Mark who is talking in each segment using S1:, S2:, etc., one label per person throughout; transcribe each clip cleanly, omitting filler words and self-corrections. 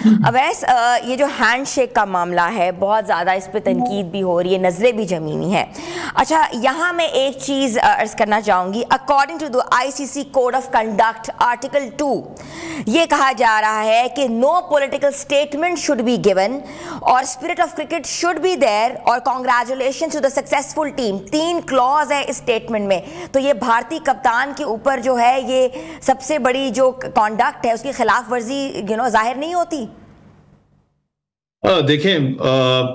S1: अवैस, ये जो हैंडशेक का मामला है बहुत ज़्यादा इस पे तनकीद भी हो रही है, नज़रें भी जमीनी है। अच्छा, यहाँ मैं एक चीज़ अर्ज करना चाहूँगी। According to the ICC code of conduct article 2 ये कहा जा रहा है कि no political statement should be given और spirit of cricket should be there और congratulation to the successful team. 3 clause है इस स्टेटमेंट में। तो ये भारतीय कप्तान के ऊपर जो है ये सबसे बड़ी जो कॉन्डक्ट है उसकी खिलाफ वर्जी जाहिर नहीं होती?
S2: देखें,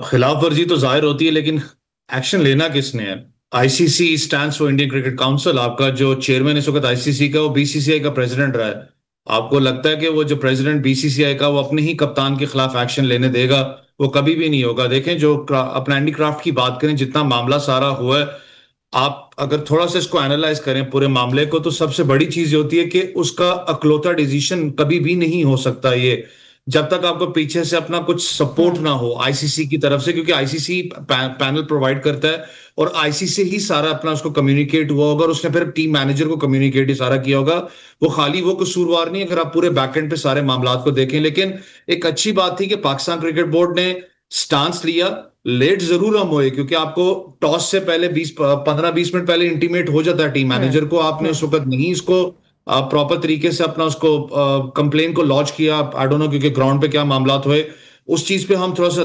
S2: खिलाफ वर्जी तो जाहिर होती है, लेकिन एक्शन लेना किसने है? ICC stands for Indian cricket council. आपका जो चेयरमैन इस वक्त आईसीसी का, वो बीसीसीआई का प्रेसिडेंट रहा है। आपको लगता है कि वो जो प्रेसिडेंट बीसीसीआई का, वो अपने ही कप्तान के खिलाफ एक्शन लेने देगा? वो कभी भी नहीं होगा। देखें, जो अपना एंडी क्राफ्ट की बात करें, जितना मामला सारा हुआ है, आप अगर थोड़ा सा इसको एनालाइज करें पूरे मामले को, तो सबसे बड़ी चीज होती है कि उसका अकलौता डिसीजन कभी भी नहीं हो सकता ये, जब तक आपको पीछे से अपना कुछ सपोर्ट ना हो आईसीसी की तरफ से, क्योंकि आईसीसी पैनल प्रोवाइड करता है और आईसीसी ही सारा अपना उसको कम्युनिकेट हुआ होगा और उसने फिर टीम मैनेजर को कम्युनिकेट ही सारा किया होगा। वो खाली वो कसूरवार नहीं है अगर आप पूरे बैकएंड पे सारे मामला को देखें। लेकिन एक अच्छी बात थी कि पाकिस्तान क्रिकेट बोर्ड ने स्टांस लिया। लेट जरूर हम हुए, क्योंकि आपको टॉस से पहले 15-20 मिनट पहले इंटीमेट हो जाता है टीम मैनेजर को। आपने उस वक्त नहीं इसको प्रॉपर तरीके से अपना उसको कंप्लेन को लॉन्च किया। आई डोंट नो क्योंकि ग्राउंड पे क्या मामलात हुए, उस चीज पे हम थोड़ा सा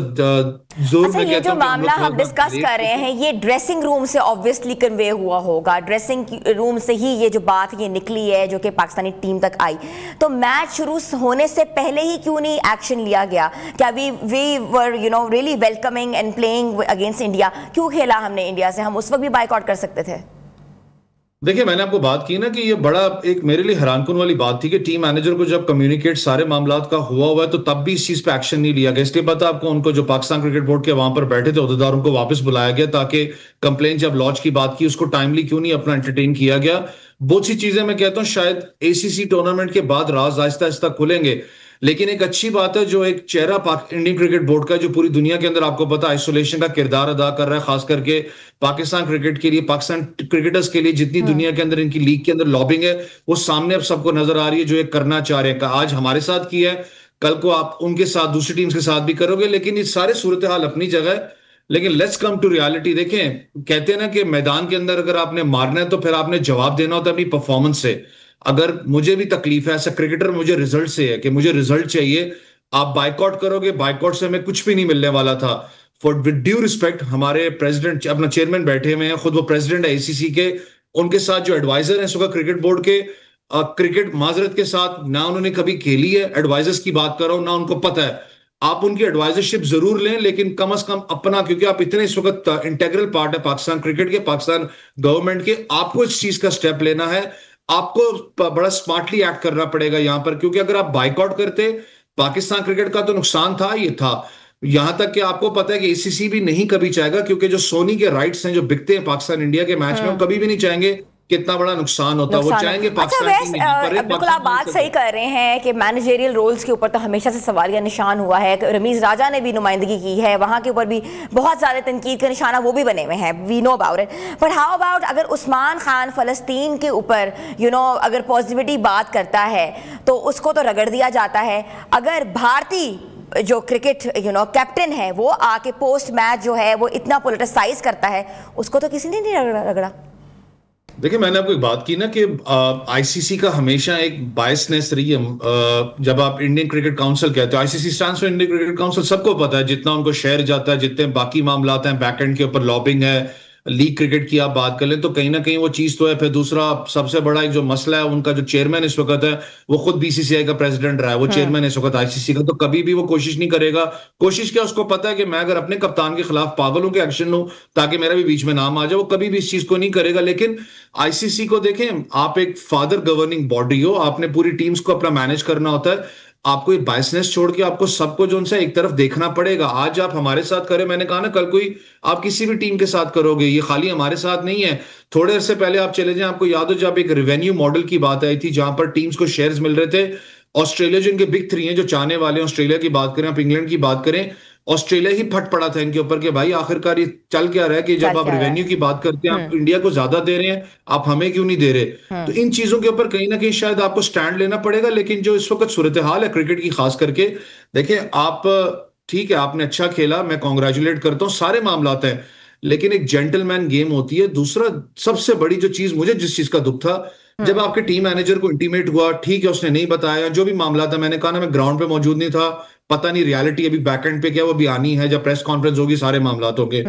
S2: जोर में
S1: ये जो मामला हम डिस्कस कर रहे हैं ये ड्रेसिंग रूम से ऑब्वियसली कन्वे हुआ होगा। ड्रेसिंग रूम से ही ये जो बात ये निकली है जो कि पाकिस्तानी टीम तक आई। तो मैच शुरू होने से पहले ही क्यों नहीं एक्शन लिया गया? क्या we were really welcoming and playing against India? क्यों खेला हमने इंडिया से? हम उस वक्त भी बायकॉट कर सकते थे।
S2: देखिए, मैंने आपको बात की ना कि ये बड़ा एक मेरे लिए हैरानकुन वाली बात थी कि टीम मैनेजर को जब कम्युनिकेट सारे मामलात का हुआ है तो तब भी इस चीज पे एक्शन नहीं लिया गया। इसलिए पता आपको, उनको जो पाकिस्तान क्रिकेट बोर्ड के वहां पर बैठे थे अहदेदारों को वापस बुलाया गया ताकि कंप्लेंट जब लॉन्च की बात की उसको टाइमली क्यों नहीं अपना एंटरटेन किया गया। बहुत सी चीजें मैं कहता हूँ शायद एसीसी टूर्नामेंट के बाद राज आहिस्ता आहिस्ता खुलेंगे। लेकिन एक अच्छी बात है, जो एक चेहरा इंडियन क्रिकेट बोर्ड का जो पूरी दुनिया के अंदर आपको पता आइसोलेशन का किरदार अदा कर रहा है, खास करके पाकिस्तान क्रिकेट के लिए, पाकिस्तान क्रिकेटर्स के लिए, जितनी दुनिया के अंदर इनकी लीग के अंदर लॉबिंग है वो सामने अब सबको नजर आ रही है जो ये करना चाह रहे हैं। आज हमारे साथ किया है, कल को आप उनके साथ दूसरी टीम्स के साथ भी करोगे। लेकिन ये सारे सूरत हाल अपनी जगह है, लेकिन लेट्स कम टू रियलिटी। देखें, कहते हैं ना कि मैदान के अंदर अगर आपने मारना है तो फिर आपने जवाब देना होता है अपनी परफॉर्मेंस से। अगर मुझे भी तकलीफ है एज अ क्रिकेटर, मुझे रिजल्ट से है कि मुझे रिजल्ट चाहिए। आप बाइकआउट करोगे, बाइकआउट से हमें कुछ भी नहीं मिलने वाला था। फॉर विद ड्यू रिस्पेक्ट, हमारे प्रेसिडेंट अपना चेयरमैन बैठे हुए हैं, खुद वो प्रेसिडेंट है एसीसी के, उनके साथ जो एडवाइजर हैं सुबह क्रिकेट बोर्ड के, क्रिकेट माजरत के साथ ना उन्होंने कभी खेली है, एडवाइजर्स की बात कर रहा हूं, ना उनको पता है। आप उनकी एडवाइजरशिप जरूर लें, लेकिन कम से कम अपना, क्योंकि आप इतने इस वक्त इंटेग्रल पार्ट है पाकिस्तान क्रिकेट के, पाकिस्तान गवर्नमेंट के, आपको इस चीज का स्टेप लेना है। आपको बड़ा स्मार्टली एक्ट करना पड़ेगा यहां पर, क्योंकि अगर आप बाइकआउट करते, पाकिस्तान क्रिकेट का तो नुकसान था, ये था। यहां तक कि आपको पता है कि एसीसी भी नहीं कभी चाहेगा, क्योंकि जो सोनी के राइट्स हैं जो बिकते हैं पाकिस्तान इंडिया के मैच में, वो कभी भी नहीं चाहेंगे कितना बड़ा नुकसान होता है। वो चाहेंगे पाकिस्तान
S1: टीम। बिल्कुल आप बात सही कर रहे हैं कि मैनेजरियल रोल्स के ऊपर तो हमेशा से सवालिया निशान हुआ है। रमीज राजा ने भी नुमाइंदगी की है, वहां के ऊपर भी बहुत ज्यादा तनकीद का निशाना वो भी बने हुए हैं। We know about it. But how about अगर उस्मान खान फलस्तीन के ऊपर अगर पॉजिटिविटी बात करता है तो उसको तो रगड़ दिया जाता है। अगर भारतीय जो क्रिकेट कैप्टन है वो आके पोस्ट मैच जो है वो इतना पोलिटिसाइज करता है, उसको तो किसी ने नहीं रगड़ा।
S2: देखिए, मैंने आपको एक बात की ना कि आईसीसी का हमेशा एक बायसनेस रही है। जब आप इंडियन क्रिकेट काउंसिल कहते हो, ICC stands for Indian cricket council, सबको पता है जितना उनको शेयर जाता है, जितने बाकी मामला हैं, बैकएंड के ऊपर लॉबिंग है, लीग क्रिकेट की आप बात कर लें तो कहीं ना कहीं वो चीज तो है। फिर दूसरा सबसे बड़ा एक जो मसला है, उनका जो चेयरमैन इस वक्त है वो खुद बीसीसीआई का प्रेसिडेंट रहा है, वो चेयरमैन इस वक्त आईसीसी का, तो कभी भी वो कोशिश नहीं करेगा। कोशिश क्या, उसको पता है कि मैं अगर अपने कप्तान के खिलाफ पागल हूं कि एक्शन लूं ताकि मेरा भी बीच में नाम आ जाए, वो कभी भी इस चीज को नहीं करेगा। लेकिन आईसीसी को देखें, आप एक फादर गवर्निंग बॉडी हो, आपने पूरी टीम्स को अपना मैनेज करना होता है। आपको ये बायसनेस छोड़ के आपको सबको जो उनसे एक तरफ देखना पड़ेगा। आज आप हमारे साथ करें, मैंने कहा ना, कल कोई आप किसी भी टीम के साथ करोगे, ये खाली हमारे साथ नहीं है। थोड़े अरसे पहले आप चले जाएं, आपको याद हो जब एक रेवेन्यू मॉडल की बात आई थी जहां पर टीम्स को शेयर्स मिल रहे थे, ऑस्ट्रेलिया जो इनके बिग 3 हैं जो चाहने वाले हैं, ऑस्ट्रेलिया की बात करें, आप इंग्लैंड की बात करें, ऑस्ट्रेलिया ही फट पड़ा था इनके ऊपर कि भाई आखिरकार ये चल क्या रहा है कि जब आप रिवेन्यू की बात करते हैं आप इंडिया को ज्यादा दे रहे हैं, आप हमें क्यों नहीं दे रहे। तो इन चीजों के ऊपर कहीं ना कहीं शायद आपको स्टैंड लेना पड़ेगा। लेकिन जो इस वक्त सूरत हाल है क्रिकेट की खास करके, देखिए आप ठीक है आपने अच्छा खेला, मैं कॉन्ग्रेचुलेट करता हूँ, सारे मामलात हैं, लेकिन एक जेंटलमैन गेम होती है। दूसरा सबसे बड़ी जो चीज मुझे जिस चीज का दुख था, जब आपके टीम मैनेजर को इंटीमेट हुआ, ठीक है उसने नहीं बताया, जो भी मामला था, मैंने कहा ना मैं ग्राउंड पे मौजूद नहीं था, पता नहीं रियलिटी अभी बैकएंड पे क्या वो भी आनी है जब प्रेस कॉन्फ्रेंस होगी सारे मामलात होंगे।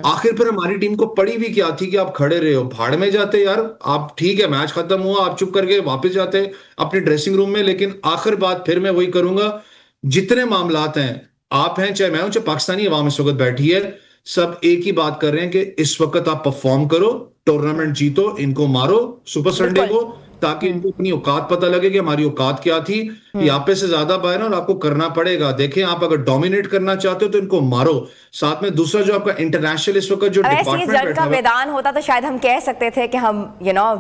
S2: आखिर पर हमारी टीम को पड़ी भी क्या थी कि आप खड़े रहे हो, भाड़ में जाते यार आप, ठीक है मैच खत्म हुआ आप चुप करके वापस जाते अपने ड्रेसिंग रूम में। लेकिन आखिर बात फिर मैं वही करूंगा, जितने मामलात हैं, आप हैं चाहे मैं हूं चाहे पाकिस्तानी अवाम इस वक्त बैठी है, सब एक ही बात कर रहे हैं कि इस वक्त आप परफॉर्म करो, टूर्नामेंट जीतो, इनको मारो सुपर संडे को, ताकि इनको अपनी औकात पता लगे कि हमारी औकात क्या थी। यहाँ पे से ज्यादा बाहर और आपको करना पड़ेगा। देखें आप अगर डोमिनेट करना चाहते हो तो इनको मारो। साथ में दूसरा जो आपका इंटरनेशनल इस वक्त जो
S1: डिपार्टमेंट का मैदान होता तो शायद हम कह सकते थे कि हम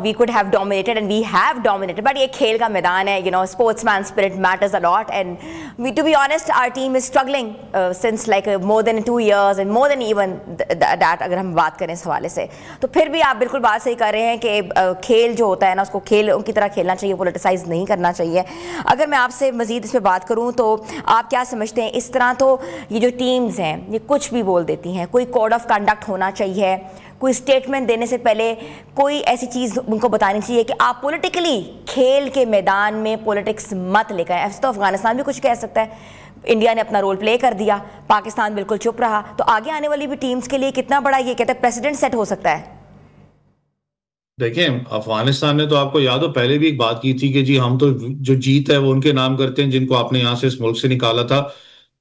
S1: we could have dominated and we have dominated, but ये खेल का मैदान है, sportsman spirit matters a lot and we, to be honest, our team is struggling since like more than 2 years and more than even that. अगर हम बात करें इस हवाले से तो फिर भी आप बिल्कुल बात सही कर रहे हैं कि खेल जो होता है ना उसको खेल उनकी तरह खेलना चाहिए, पोलिटिसाइज नहीं करना चाहिए। अगर मैं आपसे मजीद इस पर बात करूं तो आप क्या समझते हैं, इस तरह तो ये जो टीम्स हैं ये कुछ भी बोल देती हैं, कोई कोड ऑफ कंडक्ट होना चाहिए, कोई स्टेटमेंट देने से पहले कोई ऐसी चीज़ उनको बतानी चाहिए कि आप पॉलिटिकली खेल के मैदान में पॉलिटिक्स मत लेकर आए। ऐसे तो अफगानिस्तान भी कुछ कह सकता है, इंडिया ने अपना रोल प्ले कर दिया, पाकिस्तान बिल्कुल चुप रहा, तो आगे आने वाली भी टीम्स के लिए कितना बड़ा ये कहते हैं प्रेसिडेंट सेट हो सकता है।
S2: देखिए अफगानिस्तान ने तो आपको याद हो पहले भी एक बात की थी कि जी हम तो जो जीत है वो उनके नाम करते हैं जिनको आपने यहां से इस मुल्क से निकाला था,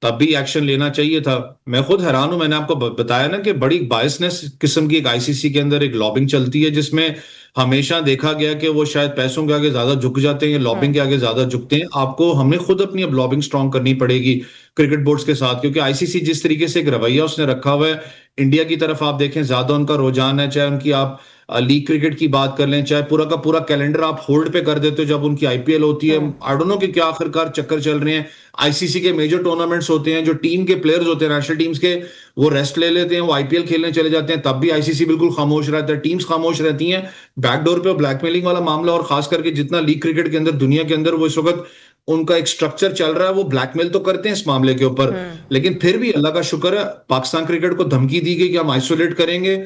S2: तब भी एक्शन लेना चाहिए था। मैं खुद हैरान हूं, मैंने आपको बताया ना कि बड़ी बायसनेस किस्म की एक आईसीसी के अंदर एक लॉबिंग चलती है जिसमें हमेशा देखा गया कि वो शायद पैसों के आगे ज्यादा झुक जाते हैं, लॉबिंग के आगे ज्यादा झुकते हैं। आपको हमें खुद अपनी अब लॉबिंग स्ट्रांग करनी पड़ेगी क्रिकेट बोर्ड्स के साथ, क्योंकि आईसीसी जिस तरीके से एक रवैया उसने रखा हुआ है इंडिया की तरफ, आप देखें ज्यादा उनका रुझान है, चाहे उनकी आप लीग क्रिकेट की बात कर लें, चाहे पूरा का पूरा कैलेंडर आप होल्ड पे कर देते हो जब उनकी आईपीएल होती है। आई डोंट नो कि क्या आखिरकार चक्कर चल रहे हैं। आईसीसी के मेजर टूर्नामेंट्स होते हैं, जो टीम के प्लेयर्स होते हैं नेशनल टीम्स के, वो रेस्ट ले लेते हैं, वो आईपीएल खेलने चले जाते हैं, तब भी आईसीसी बिल्कुल खामोश रहता है, टीम्स खामोश रहती हैं। बैकडोर पे ब्लैकमेलिंग वाला मामला, और खास करके जितना लीग क्रिकेट के अंदर दुनिया के अंदर वो इस वक्त उनका एक स्ट्रक्चर चल रहा है, वो ब्लैकमेल तो करते हैं इस मामले के ऊपर, लेकिन फिर भी अल्लाह का शुक्र है पाकिस्तान क्रिकेट को धमकी दी गई कि हम आइसोलेट करेंगे,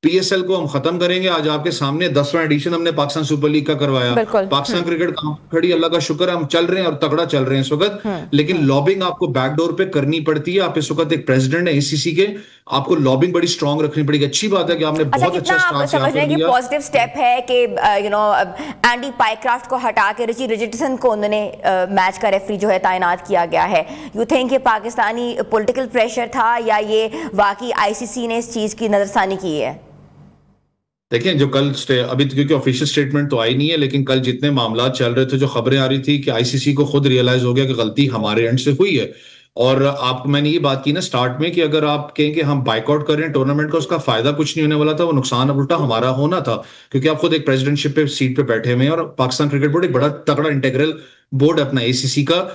S2: पीएसएल को हम खत्म करेंगे। आज आपके सामने 10वां एडिशन हमने पाकिस्तान सुपर लीग का करवाया। पाकिस्तान क्रिकेट खड़ी, अल्लाह का शुक्र है हम चल रहे हैं और तगड़ा चल रहे हैं इस वक्त। लेकिन लॉबिंग आपको बैकडोर पे करनी पड़ती है। आप इस वक्त एक प्रेसिडेंट है एसीसी के, आपको लॉबिंग बड़ी स्ट्रांग रखनी पड़ेगी। अच्छी बात है कि आपने बहुत अच्छा स्टार्ट
S1: किया। पॉजिटिव स्टेप है कि एंडी पाइक्राफ्ट को हटा के रिची रिचर्डसन को उन्होंने मैच का रेफरी जो है तैनात किया गया है। यू थिंक ये पाकिस्तानी पॉलिटिकल प्रेशर था या ये वाकई आईसीसी ने इस चीज की नजरसानी की है?
S2: देखिए जो कल अभी तो क्योंकि ऑफिशियल स्टेटमेंट तो आई नहीं है, लेकिन कल जितने मामला चल रहे थे, जो खबरें आ रही थी कि आईसीसी को खुद रियलाइज हो गया कि गलती हमारे एंड से हुई है। और आपको मैंने ये बात की ना स्टार्ट में कि अगर आप कहें कि हम बाइकआउट कर रहे हैं टूर्नामेंट का, उसका फायदा कुछ नहीं होने वाला था, वो नुकसान अब उल्टा हमारा होना था, क्योंकि आप खुद एक प्रेसिडेंटशिप पे सीट पे बैठे हुए हैं और पाकिस्तान क्रिकेट बोर्ड एक बड़ा तगड़ा इंटेग्रल बोर्ड अपना एसीसी का।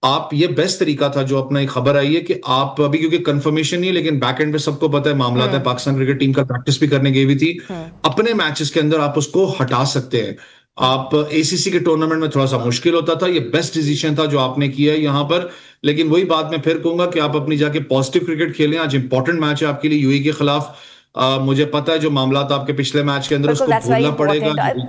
S2: आप ये बेस्ट तरीका था जो अपना एक खबर आई है कि आप अभी, क्योंकि कंफर्मेशन नहीं है लेकिन बैक एंड पे सबको पता है मामला है, पाकिस्तान क्रिकेट टीम का प्रैक्टिस भी करने गई हुई थी, अपने मैचेस के अंदर आप उसको हटा सकते हैं। आप एसीसी के टूर्नामेंट में थोड़ा सा मुश्किल होता था, ये बेस्ट डिसीजन था जो आपने किया है यहाँ पर। लेकिन वही बात मैं फिर कहूंगा कि आप अपनी जाके पॉजिटिव क्रिकेट खेलें। आज इंपॉर्टेंट मैच है आपके लिए यूएई के खिलाफ। मुझे पता है जो मामला आपके पिछले मैच के अंदर उसको भूलना पड़ेगा।